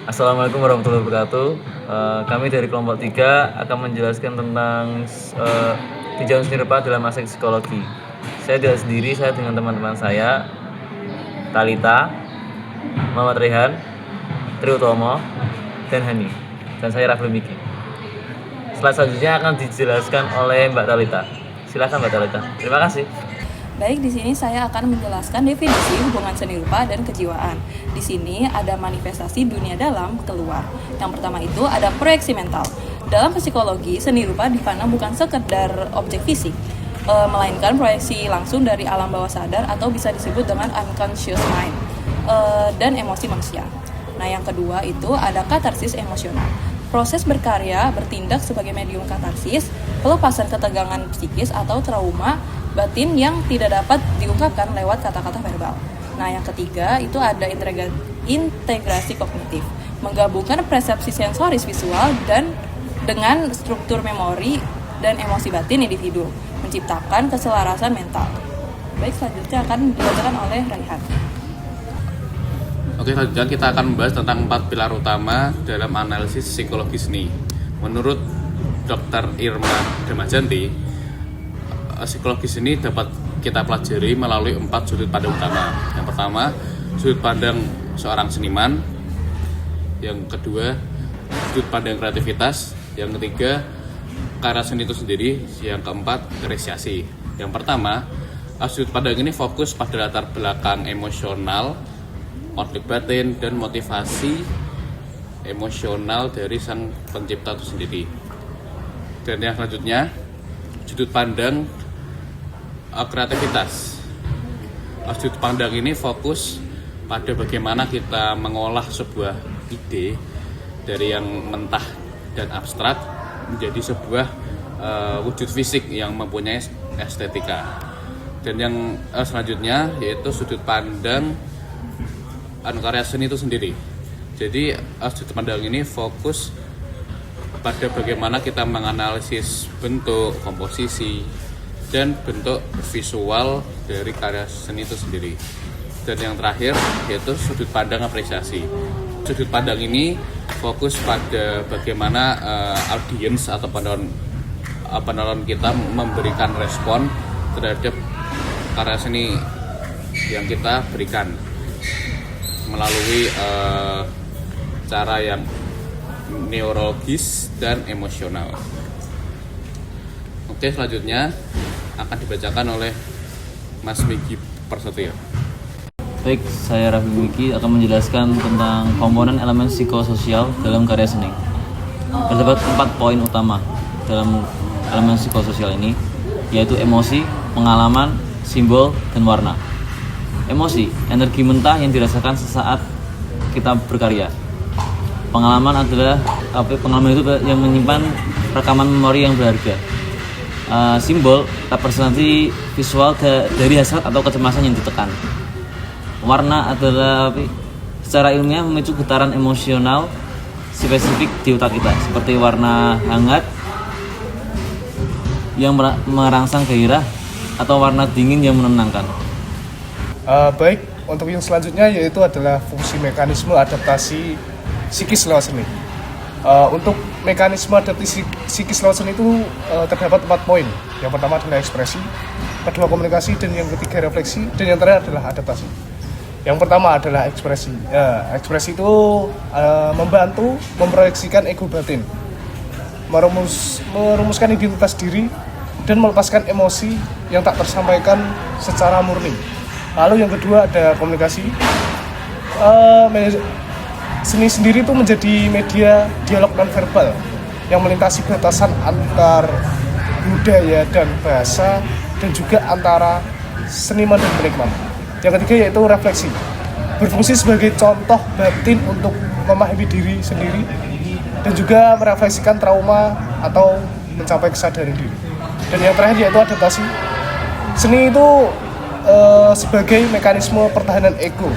Assalamualaikum warahmatullahi wabarakatuh. Kami dari kelompok 3 akan menjelaskan tentang tinjauan seni rupa dalam aspek psikologi. Saya tidak sendiri, saya dengan teman-teman saya, Talita, Muhammad Rehan, Triutomo, dan Hani. Dan saya Rafli Miki. Slide selanjutnya akan dijelaskan oleh Mbak Talita. Silakan Mbak Talita. Terima kasih. Baik, di sini saya akan menjelaskan definisi hubungan seni rupa dan kejiwaan. Di sini ada manifestasi dunia dalam keluar. Yang pertama itu ada proyeksi mental. Dalam psikologi, seni rupa dipandang bukan sekedar objek fisik, melainkan proyeksi langsung dari alam bawah sadar atau bisa disebut dengan unconscious mind dan emosi manusia. Nah, yang kedua itu ada katarsis emosional. Proses berkarya bertindak sebagai medium katarsis, pelepasan ketegangan psikis atau trauma batin yang tidak dapat diungkapkan lewat kata-kata verbal. Nah, yang ketiga itu ada integrasi kognitif, menggabungkan persepsi sensoris visual dan dengan struktur memori dan emosi batin individu, menciptakan keselarasan mental. Baik, selanjutnya akan dibacakan oleh Raihan. Oke, selanjutnya kita akan membahas tentang 4 pilar utama dalam analisis psikologi seni. Menurut Dr. Irma Damajanti, psikologi seni dapat kita pelajari melalui 4 sudut pandang utama. Yang pertama, sudut pandang seorang seniman. Yang kedua, sudut pandang kreativitas. Yang ketiga, karya seni itu sendiri. Yang keempat, apresiasi. Yang pertama, sudut pandang ini fokus pada latar belakang emosional, konflik batin, dan motivasi emosional dari sang pencipta itu sendiri. Dan yang selanjutnya, sudut pandang kreativitas. Sudut pandang ini fokus pada bagaimana kita mengolah sebuah ide dari yang mentah dan abstrak menjadi sebuah wujud fisik yang mempunyai estetika. Dan yang selanjutnya yaitu sudut pandang karya seni itu sendiri. Jadi sudut pandang ini fokus pada bagaimana kita menganalisis bentuk, komposisi, dan bentuk visual dari karya seni itu sendiri. Dan yang terakhir yaitu sudut pandang apresiasi. Sudut pandang ini fokus pada bagaimana audiens atau penonton kita memberikan respon terhadap karya seni yang kita berikan melalui cara yang neurologis dan emosional. Oke, selanjutnya akan dibacakan oleh Mas Miki Prasetyo. Baik, saya Rafli Miki akan menjelaskan tentang komponen elemen psikososial dalam karya seni. Terdapat 4 poin utama dalam elemen psikososial ini, yaitu emosi, pengalaman, simbol, dan warna. Emosi, energi mentah yang dirasakan sesaat kita berkarya. Pengalaman adalah pengalaman itu yang menyimpan rekaman memori yang berharga. Simbol, representasi visual dari hasrat atau kecemasan yang ditekan. Warna adalah secara ilmiah memicu getaran emosional spesifik di otak kita, seperti warna hangat yang merangsang gairah atau warna dingin yang menenangkan. Baik, untuk yang selanjutnya yaitu adalah fungsi mekanisme adaptasi psikis lewat seni. Untuk mekanisme adaptasi psikis lewat seni itu terdapat 4 poin. Yang pertama adalah ekspresi, kedua komunikasi, dan yang ketiga refleksi, dan yang terakhir adalah adaptasi. Yang pertama adalah ekspresi. Ekspresi itu membantu memproyeksikan ego batin, merumuskan identitas diri, dan melepaskan emosi yang tak tersampaikan secara murni. Lalu yang kedua ada komunikasi. Seni sendiri itu menjadi media dialog nonverbal yang melintasi batasan antar budaya dan bahasa, dan juga antara seniman dan penikmat. Yang ketiga yaitu refleksi, berfungsi sebagai contoh batin untuk memahami diri sendiri dan juga merefleksikan trauma atau mencapai kesadaran diri. Dan yang terakhir yaitu adaptasi. Seni itu sebagai mekanisme pertahanan ego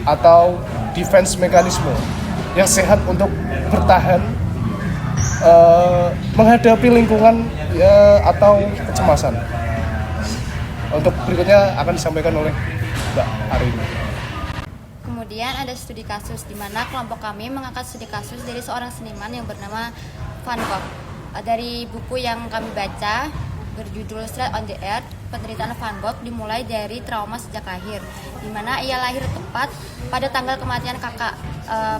atau defense mekanisme yang sehat untuk bertahan menghadapi lingkungan atau kecemasan. Untuk berikutnya akan disampaikan oleh Mbak Arini. kemudian ada studi kasus, di mana kelompok kami mengangkat studi kasus dari seorang seniman yang bernama Van Gogh. Dari buku yang kami baca berjudul Street on the Earth, penderitaan Van Gogh dimulai dari trauma sejak lahir, di mana ia lahir tepat pada tanggal kematian kakak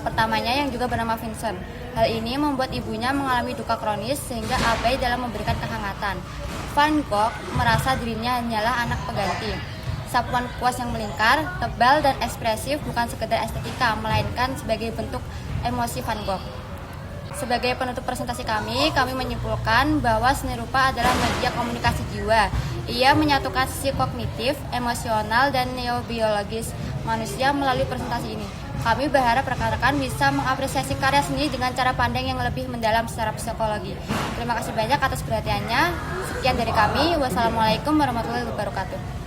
pertamanya yang juga bernama Vincent. Hal ini membuat ibunya mengalami duka kronis sehingga abai dalam memberikan kehangatan. Van Gogh merasa dirinya hanyalah anak pengganti. Sapuan kuas yang melingkar, tebal, dan ekspresif bukan sekedar estetika, melainkan sebagai bentuk emosi Van Gogh. Sebagai penutup presentasi kami menyimpulkan bahwa seni rupa adalah media komunikasi jiwa. Ia menyatukan sisi kognitif, emosional, dan neurobiologis manusia melalui presentasi ini. Kami berharap rekan-rekan bisa mengapresiasi karya seni dengan cara pandang yang lebih mendalam secara psikologi. Terima kasih banyak atas perhatiannya. Sekian dari kami. Wassalamualaikum warahmatullahi wabarakatuh.